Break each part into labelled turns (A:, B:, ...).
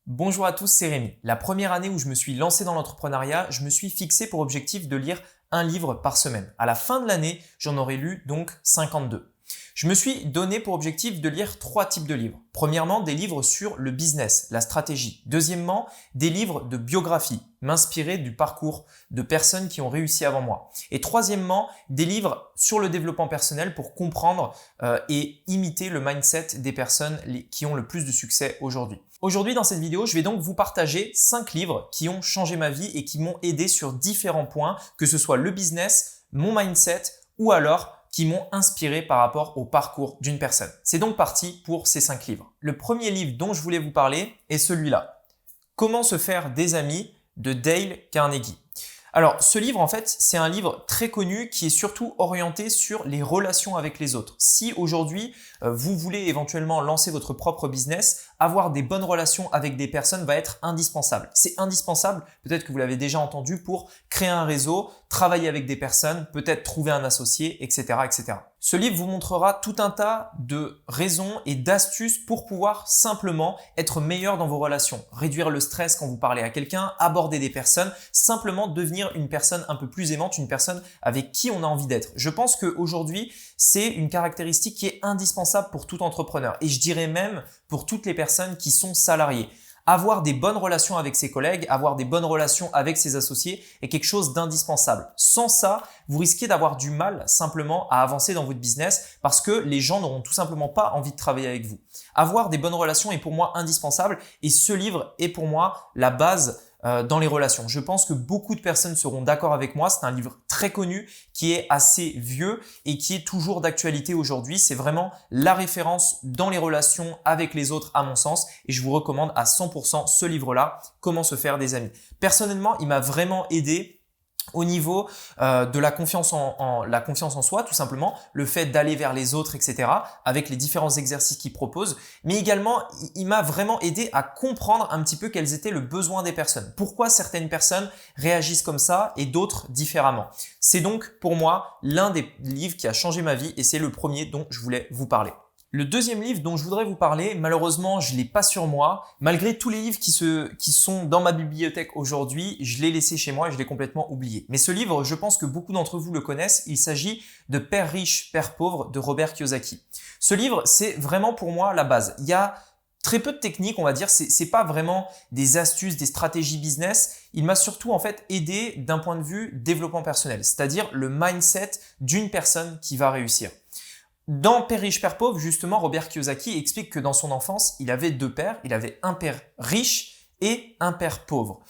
A: Bonjour à tous, c'est Rémi. La première année où je me suis lancé dans l'entrepreneuriat, je me suis fixé pour objectif de lire un livre par semaine. À la fin de l'année, j'en aurais lu donc 52. Je me suis donné pour objectif de lire 3 types de livres. Premièrement, des livres sur le business, la stratégie. Deuxièmement, des livres de biographie, m'inspirer du parcours de personnes qui ont réussi avant moi. Et troisièmement, des livres sur le développement personnel pour comprendre et imiter le mindset des personnes qui ont le plus de succès aujourd'hui. Aujourd'hui, dans cette vidéo, je vais donc vous partager 5 livres qui ont changé ma vie et qui m'ont aidé sur différents points, que ce soit le business, mon mindset ou alors qui m'ont inspiré par rapport au parcours d'une personne. C'est donc parti pour ces 5 livres. Le premier livre dont je voulais vous parler est celui-là. Comment se faire des amis de Dale Carnegie. Alors, ce livre, en fait, c'est un livre très connu qui est surtout orienté sur les relations avec les autres. Si aujourd'hui, vous voulez éventuellement lancer votre propre business, avoir des bonnes relations avec des personnes va être indispensable. C'est indispensable, peut-être que vous l'avez déjà entendu, pour créer un réseau, travailler avec des personnes, peut-être trouver un associé, etc., etc. Ce livre vous montrera tout un tas de raisons et d'astuces pour pouvoir simplement être meilleur dans vos relations, réduire le stress quand vous parlez à quelqu'un, aborder des personnes, simplement devenir une personne un peu plus aimante, une personne avec qui on a envie d'être. Je pense qu'aujourd'hui, c'est une caractéristique qui est indispensable pour tout entrepreneur et je dirais même pour toutes les personnes qui sont salariées. Avoir des bonnes relations avec ses collègues, avoir des bonnes relations avec ses associés est quelque chose d'indispensable. Sans ça, vous risquez d'avoir du mal simplement à avancer dans votre business parce que les gens n'auront tout simplement pas envie de travailler avec vous. Avoir des bonnes relations est pour moi indispensable et ce livre est pour moi la base dans les relations. Je pense que beaucoup de personnes seront d'accord avec moi. C'est un livre très connu qui est assez vieux et qui est toujours d'actualité aujourd'hui. C'est vraiment la référence dans les relations avec les autres à mon sens et je vous recommande à 100% ce livre-là, Comment se faire des amis. Personnellement, il m'a vraiment aidé au niveau de la confiance la confiance en soi, tout simplement, le fait d'aller vers les autres, etc., avec les différents exercices qu'il propose, mais également, il m'a vraiment aidé à comprendre un petit peu quels étaient le besoin des personnes. Pourquoi certaines personnes réagissent comme ça et d'autres différemment. C'est donc pour moi l'un des livres qui a changé ma vie et c'est le premier dont je voulais vous parler. Le deuxième livre dont je voudrais vous parler, malheureusement, je ne l'ai pas sur moi. Malgré tous les livres qui sont dans ma bibliothèque aujourd'hui, je l'ai laissé chez moi et je l'ai complètement oublié. Mais ce livre, je pense que beaucoup d'entre vous le connaissent. Il s'agit de Père riche, Père pauvre de Robert Kiyosaki. Ce livre, c'est vraiment pour moi la base. Il y a très peu de techniques, on va dire. C'est pas vraiment des astuces, des stratégies business. Il m'a surtout en fait aidé d'un point de vue développement personnel, c'est-à-dire le mindset d'une personne qui va réussir. Dans Père riche, Père pauvre, justement, Robert Kiyosaki explique que dans son enfance, il avait 2 pères. Il avait un père riche et un père pauvre.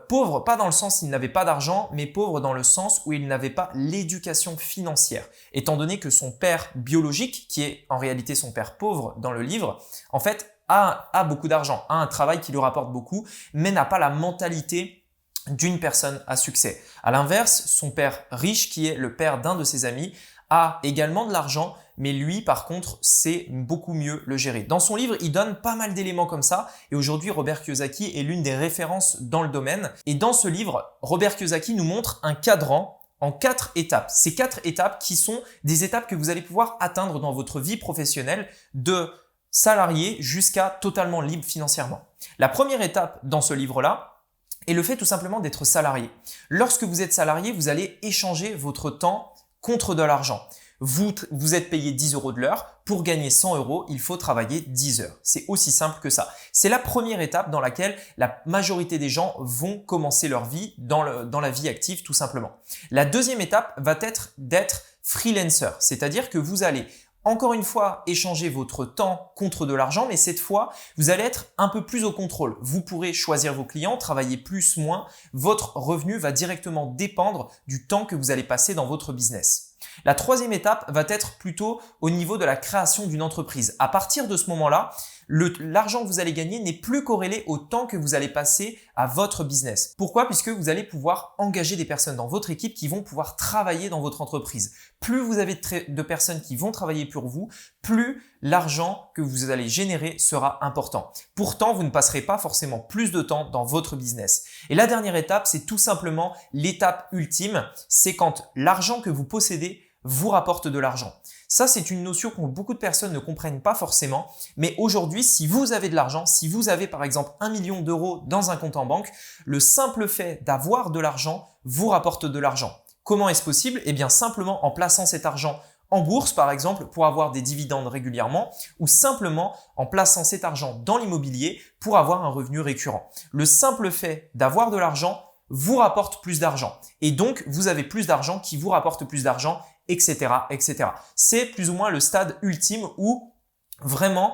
A: Pauvre, pas dans le sens il n'avait pas d'argent, mais pauvre dans le sens où il n'avait pas l'éducation financière. Étant donné que son père biologique, qui est en réalité son père pauvre dans le livre, en fait, a beaucoup d'argent, a un travail qui lui rapporte beaucoup, mais n'a pas la mentalité d'une personne à succès. À l'inverse, son père riche, qui est le père d'un de ses amis, a également de l'argent, mais lui, par contre, sait beaucoup mieux le gérer. Dans son livre, il donne pas mal d'éléments comme ça et aujourd'hui, Robert Kiyosaki est l'une des références dans le domaine. Et dans ce livre, Robert Kiyosaki nous montre un cadran en 4 étapes. Ces 4 étapes qui sont des étapes que vous allez pouvoir atteindre dans votre vie professionnelle de salarié jusqu'à totalement libre financièrement. La première étape dans ce livre-là est le fait tout simplement d'être salarié. Lorsque vous êtes salarié, vous allez échanger votre temps contre de l'argent. Vous êtes payé 10 € de l'heure. Pour gagner 100 €, il faut travailler 10 heures. C'est aussi simple que ça. C'est la première étape dans laquelle la majorité des gens vont commencer leur vie dans la vie active tout simplement. La deuxième étape va être d'être freelancer, c'est-à-dire que vous allez encore une fois échanger votre temps contre de l'argent, mais cette fois, vous allez être un peu plus au contrôle. Vous pourrez choisir vos clients, travailler plus, moins. Votre revenu va directement dépendre du temps que vous allez passer dans votre business. La troisième étape va être plutôt au niveau de la création d'une entreprise. À partir de ce moment-là, l'argent que vous allez gagner n'est plus corrélé au temps que vous allez passer à votre business. Pourquoi? Puisque vous allez pouvoir engager des personnes dans votre équipe qui vont pouvoir travailler dans votre entreprise. Plus vous avez de personnes qui vont travailler pour vous, plus l'argent que vous allez générer sera important. Pourtant, vous ne passerez pas forcément plus de temps dans votre business. Et la dernière étape, c'est tout simplement l'étape ultime. C'est quand l'argent que vous possédez vous rapporte de l'argent. Ça, c'est une notion que beaucoup de personnes ne comprennent pas forcément. Mais aujourd'hui, si vous avez de l'argent, si vous avez par exemple 1 million d'euros dans un compte en banque, le simple fait d'avoir de l'argent vous rapporte de l'argent. Comment est-ce possible? Eh bien, simplement en plaçant cet argent en bourse, par exemple, pour avoir des dividendes régulièrement, ou simplement en plaçant cet argent dans l'immobilier pour avoir un revenu récurrent. Le simple fait d'avoir de l'argent vous rapporte plus d'argent. Et donc, vous avez plus d'argent qui vous rapporte plus d'argent, etc., etc. C'est plus ou moins le stade ultime où vraiment,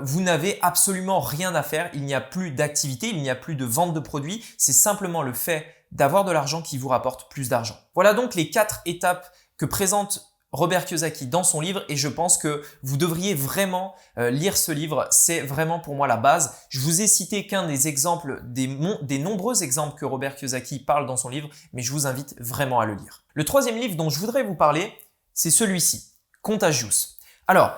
A: vous n'avez absolument rien à faire. Il n'y a plus d'activité, il n'y a plus de vente de produits. C'est simplement le fait d'avoir de l'argent qui vous rapporte plus d'argent. Voilà donc les 4 étapes que présente Robert Kiyosaki dans son livre et je pense que vous devriez vraiment lire ce livre. C'est vraiment pour moi la base. Je vous ai cité qu'un des exemples, des nombreux exemples que Robert Kiyosaki parle dans son livre, mais je vous invite vraiment à le lire. Le 3e livre dont je voudrais vous parler, c'est celui-ci, Contagious. Alors,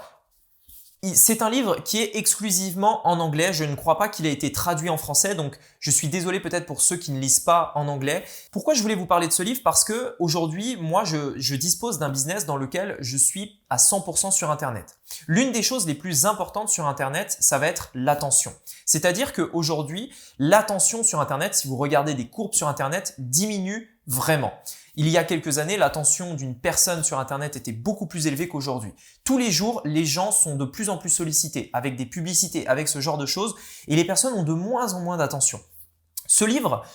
A: c'est un livre qui est exclusivement en anglais. Je ne crois pas qu'il ait été traduit en français, donc je suis désolé peut-être pour ceux qui ne lisent pas en anglais. Pourquoi je voulais vous parler de ce livre? Parce que aujourd'hui, moi, je dispose d'un business dans lequel je suis à 100% sur Internet. L'une des choses les plus importantes sur Internet, ça va être l'attention. C'est-à-dire qu'aujourd'hui, l'attention sur Internet, si vous regardez des courbes sur Internet, diminue vraiment. Il y a quelques années, l'attention d'une personne sur Internet était beaucoup plus élevée qu'aujourd'hui. Tous les jours, les gens sont de plus en plus sollicités avec des publicités, avec ce genre de choses et les personnes ont de moins en moins d'attention. Ce livre,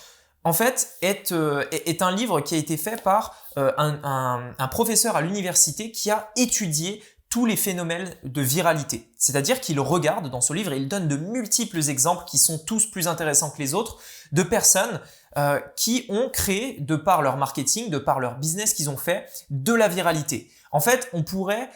A: en fait, est un livre qui a été fait par un professeur à l'université qui a étudié tous les phénomènes de viralité. C'est-à-dire qu'il regarde dans ce livre et il donne de multiples exemples qui sont tous plus intéressants que les autres de personnes qui ont créé, de par leur marketing, de par leur business qu'ils ont fait, de la viralité. En fait, on pourrait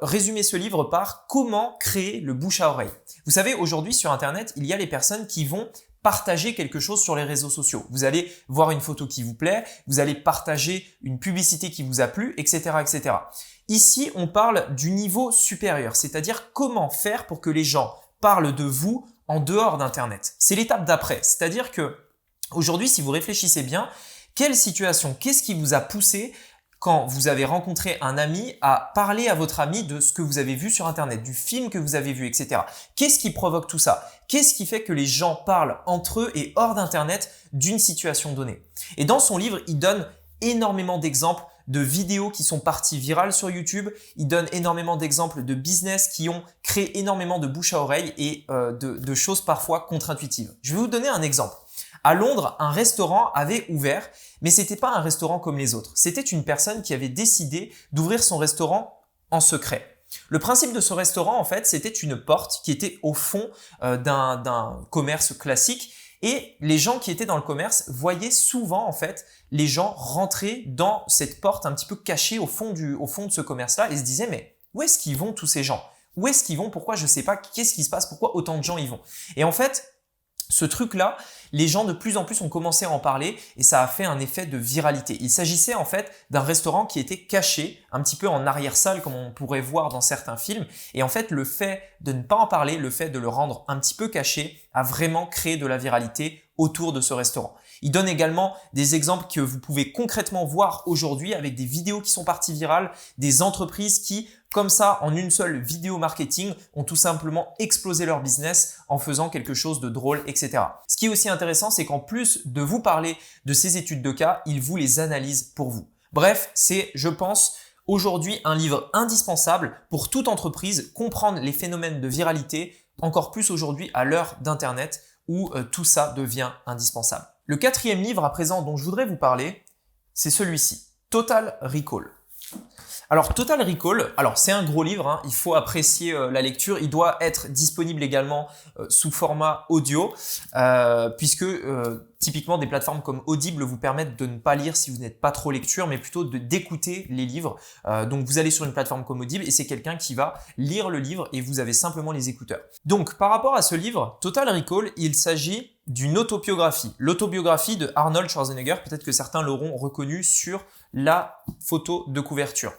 A: résumer ce livre par comment créer le bouche à oreille. Vous savez, aujourd'hui sur Internet, il y a les personnes qui vont partager quelque chose sur les réseaux sociaux. Vous allez voir une photo qui vous plaît, vous allez partager une publicité qui vous a plu, etc., etc. Ici, on parle du niveau supérieur, c'est-à-dire comment faire pour que les gens parlent de vous en dehors d'Internet. C'est l'étape d'après, c'est-à-dire que aujourd'hui, si vous réfléchissez bien, quelle situation, qu'est-ce qui vous a poussé quand vous avez rencontré un ami à parler à votre ami de ce que vous avez vu sur Internet, du film que vous avez vu, etc. Qu'est-ce qui provoque tout ça? Qu'est-ce qui fait que les gens parlent entre eux et hors d'Internet d'une situation donnée? Et dans son livre, il donne énormément d'exemples de vidéos qui sont parties virales sur YouTube. Il donne énormément d'exemples de business qui ont créé énormément de bouche à oreille et de choses parfois contre-intuitives. Je vais vous donner un exemple. À Londres, un restaurant avait ouvert, mais c'était pas un restaurant comme les autres. C'était une personne qui avait décidé d'ouvrir son restaurant en secret. Le principe de ce restaurant, en fait, c'était une porte qui était au fond d'un commerce classique et les gens qui étaient dans le commerce voyaient souvent, en fait, les gens rentrer dans cette porte un petit peu cachée au fond de ce commerce-là et se disaient « mais où est-ce qu'ils vont tous ces gens? Où est-ce qu'ils vont? Pourquoi je sais pas? Qu'est-ce qui se passe? Pourquoi autant de gens y vont ?» Et en fait, ce truc-là, les gens de plus en plus ont commencé à en parler et ça a fait un effet de viralité. Il s'agissait en fait d'un restaurant qui était caché, un petit peu en arrière-salle comme on pourrait voir dans certains films. Et en fait, le fait de ne pas en parler, le fait de le rendre un petit peu caché, a vraiment créé de la viralité autour de ce restaurant. Il donne également des exemples que vous pouvez concrètement voir aujourd'hui avec des vidéos qui sont parties virales, des entreprises qui, comme ça, en une seule vidéo marketing, ont tout simplement explosé leur business en faisant quelque chose de drôle, etc. Ce qui est aussi intéressant, c'est qu'en plus de vous parler de ces études de cas, il vous les analyse pour vous. Bref, c'est, je pense, aujourd'hui un livre indispensable pour toute entreprise, comprendre les phénomènes de viralité, encore plus aujourd'hui à l'heure d'Internet où tout ça devient indispensable. Le 4e livre à présent dont je voudrais vous parler, c'est celui-ci, Total Recall. Alors Total Recall, c'est un gros livre, hein, il faut apprécier la lecture, il doit être disponible également sous format audio puisque typiquement des plateformes comme Audible vous permettent de ne pas lire si vous n'êtes pas trop lecture mais plutôt d'écouter les livres. Donc vous allez sur une plateforme comme Audible et c'est quelqu'un qui va lire le livre et vous avez simplement les écouteurs. Donc par rapport à ce livre, Total Recall, il s'agit d'une autobiographie. L'autobiographie de Arnold Schwarzenegger, peut-être que certains l'auront reconnu sur la photo de couverture.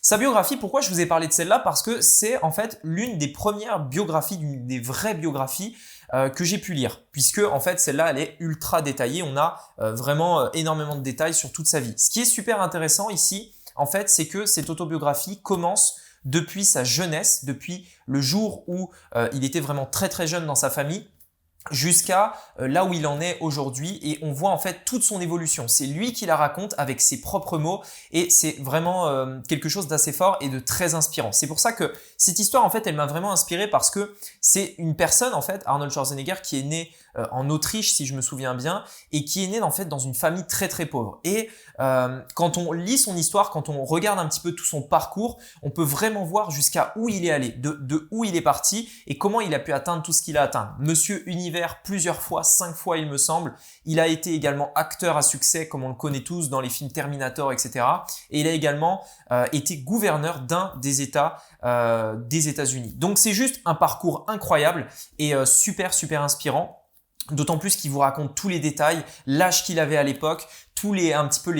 A: Sa biographie, pourquoi je vous ai parlé de celle-là? Parce que c'est en fait l'une des premières biographies, des vraies biographies que j'ai pu lire. Puisque en fait celle-là, elle est ultra détaillée. On a vraiment énormément de détails sur toute sa vie. Ce qui est super intéressant ici, en fait, c'est que cette autobiographie commence depuis sa jeunesse, depuis le jour où il était vraiment très très jeune dans sa famille, jusqu'à là où il en est aujourd'hui, et on voit en fait toute son évolution. C'est lui qui la raconte avec ses propres mots et c'est vraiment quelque chose d'assez fort et de très inspirant. C'est pour ça que cette histoire en fait elle m'a vraiment inspiré parce que c'est une personne en fait, Arnold Schwarzenegger, qui est né en Autriche si je me souviens bien et qui est né en fait dans une famille très très pauvre. Et quand on lit son histoire, quand on regarde un petit peu tout son parcours, on peut vraiment voir jusqu'à où il est allé, de où il est parti et comment il a pu atteindre tout ce qu'il a atteint. Monsieur Univers plusieurs fois, 5 fois il me semble. Il a été également acteur à succès comme on le connaît tous dans les films Terminator, etc. Et il a également été gouverneur d'un des États des États-Unis. Donc c'est juste un parcours incroyable et super super inspirant. D'autant plus qu'il vous raconte tous les détails, l'âge qu'il avait à l'époque, un petit peu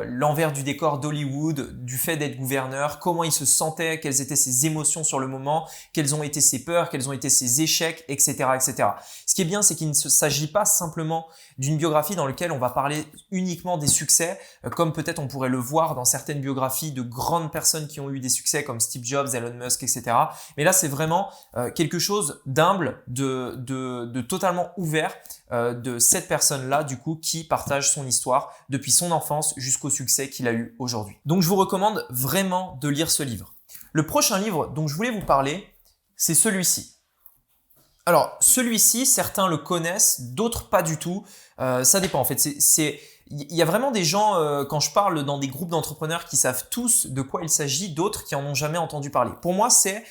A: l'envers du décor d'Hollywood, du fait d'être gouverneur, comment il se sentait, quelles étaient ses émotions sur le moment, quelles ont été ses peurs, quels ont été ses échecs, etc., etc. Ce qui est bien, c'est qu'il ne s'agit pas simplement d'une biographie dans laquelle on va parler uniquement des succès, comme peut-être on pourrait le voir dans certaines biographies de grandes personnes qui ont eu des succès comme Steve Jobs, Elon Musk, etc. Mais là, c'est vraiment quelque chose d'humble, de totalement ouvert de cette personne-là, du coup, qui partage son histoire depuis son enfance jusqu'au succès qu'il a eu aujourd'hui. Donc, je vous recommande vraiment de lire ce livre. Le prochain livre dont je voulais vous parler, c'est celui-ci. Alors, celui-ci, certains le connaissent, d'autres pas du tout. Ça dépend, en fait. Il y a vraiment des gens, quand je parle dans des groupes d'entrepreneurs qui savent tous de quoi il s'agit, d'autres qui en ont jamais entendu parler. Pour moi, c'est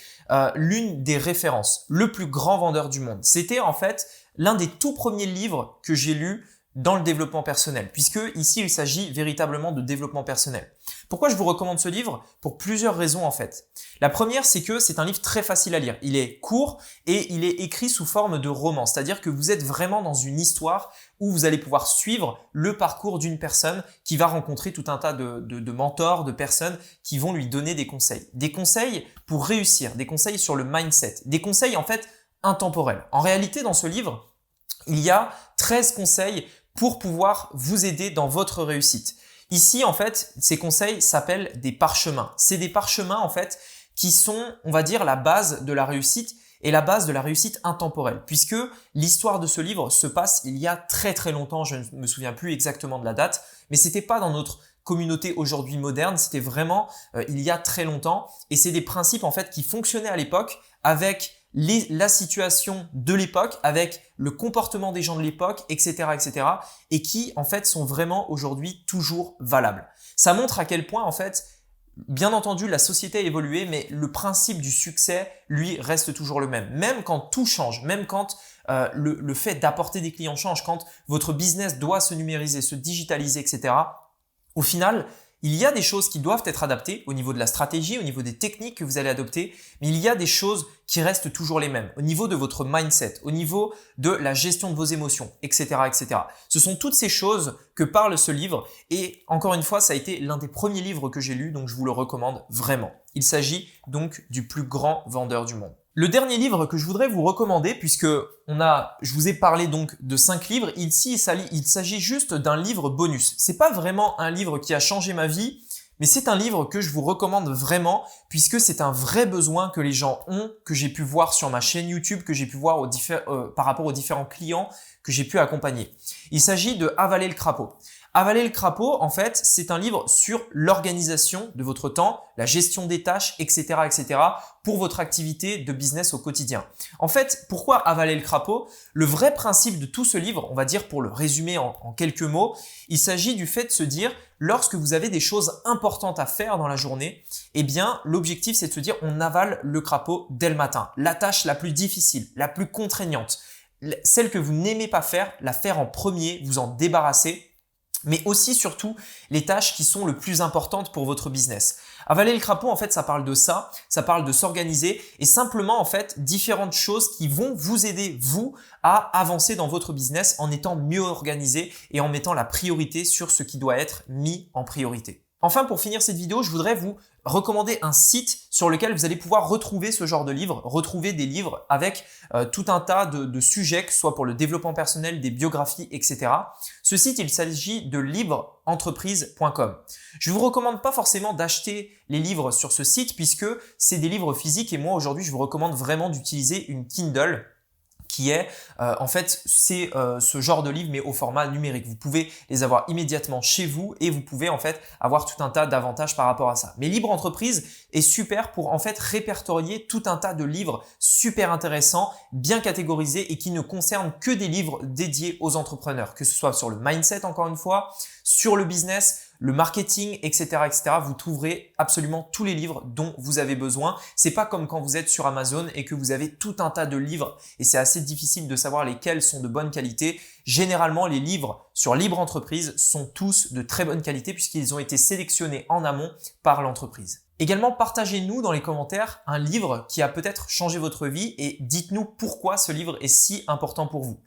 A: l'une des références, le plus grand vendeur du monde. C'était en fait l'un des tout premiers livres que j'ai lus dans le développement personnel, puisque ici, il s'agit véritablement de développement personnel. Pourquoi je vous recommande ce livre? Pour plusieurs raisons en fait. La première, c'est que c'est un livre très facile à lire. Il est court et il est écrit sous forme de roman, c'est-à-dire que vous êtes vraiment dans une histoire où vous allez pouvoir suivre le parcours d'une personne qui va rencontrer tout un tas de mentors, de personnes qui vont lui donner des conseils. Des conseils pour réussir, des conseils sur le mindset, des conseils en fait intemporels. En réalité, dans ce livre, il y a 13 conseils pour pouvoir vous aider dans votre réussite. Ici, en fait, ces conseils s'appellent des parchemins. C'est des parchemins, en fait, qui sont, on va dire, la base de la réussite et la base de la réussite intemporelle, puisque l'histoire de ce livre se passe il y a très très longtemps, je ne me souviens plus exactement de la date, mais c'était pas dans notre communauté aujourd'hui moderne, c'était vraiment il y a très longtemps, et c'est des principes, en fait, qui fonctionnaient à l'époque avec la situation de l'époque, avec le comportement des gens de l'époque, etc., etc., et qui, en fait, sont vraiment aujourd'hui toujours valables. Ça montre à quel point, en fait, bien entendu, la société a évolué, mais le principe du succès, lui, reste toujours le même. Même quand tout change, même quand le fait d'apporter des clients change, quand votre business doit se numériser, se digitaliser, etc., au final, il y a des choses qui doivent être adaptées au niveau de la stratégie, au niveau des techniques que vous allez adopter, mais il y a des choses qui restent toujours les mêmes au niveau de votre mindset, au niveau de la gestion de vos émotions, etc., etc. Ce sont toutes ces choses que parle ce livre et encore une fois, ça a été l'un des premiers livres que j'ai lu, donc je vous le recommande vraiment. Il s'agit donc du plus grand vendeur du monde. Le dernier livre que je voudrais vous recommander, puisque je vous ai parlé donc de 5 livres, ici il s'agit juste d'un livre bonus. C'est pas vraiment un livre qui a changé ma vie, mais c'est un livre que je vous recommande vraiment, puisque c'est un vrai besoin que les gens ont, que j'ai pu voir sur ma chaîne YouTube, que j'ai pu voir par rapport aux différents clients que j'ai pu accompagner. Il s'agit de Avaler le crapaud. Avaler le crapaud, en fait, c'est un livre sur l'organisation de votre temps, la gestion des tâches, etc., etc., pour votre activité de business au quotidien. En fait, pourquoi avaler le crapaud? Le vrai principe de tout ce livre, on va dire pour le résumer en quelques mots, il s'agit du fait de se dire, lorsque vous avez des choses importantes à faire dans la journée, eh bien, l'objectif, c'est de se dire, on avale le crapaud dès le matin. La tâche la plus difficile, la plus contraignante, celle que vous n'aimez pas faire, la faire en premier, vous en débarrasser, mais aussi surtout les tâches qui sont le plus importantes pour votre business. Avaler le crapaud, en fait, ça parle de ça parle de s'organiser et simplement, en fait, différentes choses qui vont vous aider, vous, à avancer dans votre business en étant mieux organisé et en mettant la priorité sur ce qui doit être mis en priorité. Enfin, pour finir cette vidéo, je voudrais vous recommander un site sur lequel vous allez pouvoir retrouver ce genre de livres, retrouver des livres avec tout un tas de sujets, que ce soit pour le développement personnel, des biographies, etc. Ce site, il s'agit de libreentreprise.com. Je ne vous recommande pas forcément d'acheter les livres sur ce site puisque c'est des livres physiques et moi aujourd'hui, je vous recommande vraiment d'utiliser une Kindle qui est en fait c'est ce genre de livre mais au format numérique. Vous pouvez les avoir immédiatement chez vous et vous pouvez en fait avoir tout un tas d'avantages par rapport à ça. Mais Libre Entreprise est super pour en fait répertorier tout un tas de livres super intéressants, bien catégorisés et qui ne concernent que des livres dédiés aux entrepreneurs, que ce soit sur le mindset encore une fois, sur le business, le marketing, etc., etc. Vous trouverez absolument tous les livres dont vous avez besoin. C'est pas comme quand vous êtes sur Amazon et que vous avez tout un tas de livres et c'est assez difficile de savoir lesquels sont de bonne qualité. Généralement, les livres sur Libre Entreprise sont tous de très bonne qualité puisqu'ils ont été sélectionnés en amont par l'entreprise. Également, partagez-nous dans les commentaires un livre qui a peut-être changé votre vie et dites-nous pourquoi ce livre est si important pour vous.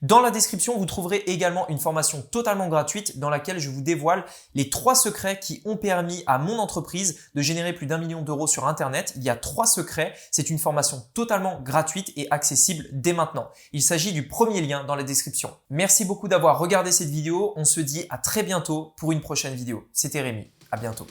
A: Dans la description, vous trouverez également une formation totalement gratuite dans laquelle je vous dévoile les 3 secrets qui ont permis à mon entreprise de générer plus d'1 million d'euros sur Internet. Il y a 3 secrets. C'est une formation totalement gratuite et accessible dès maintenant. Il s'agit du premier lien dans la description. Merci beaucoup d'avoir regardé cette vidéo. On se dit à très bientôt pour une prochaine vidéo. C'était Rémi. À bientôt.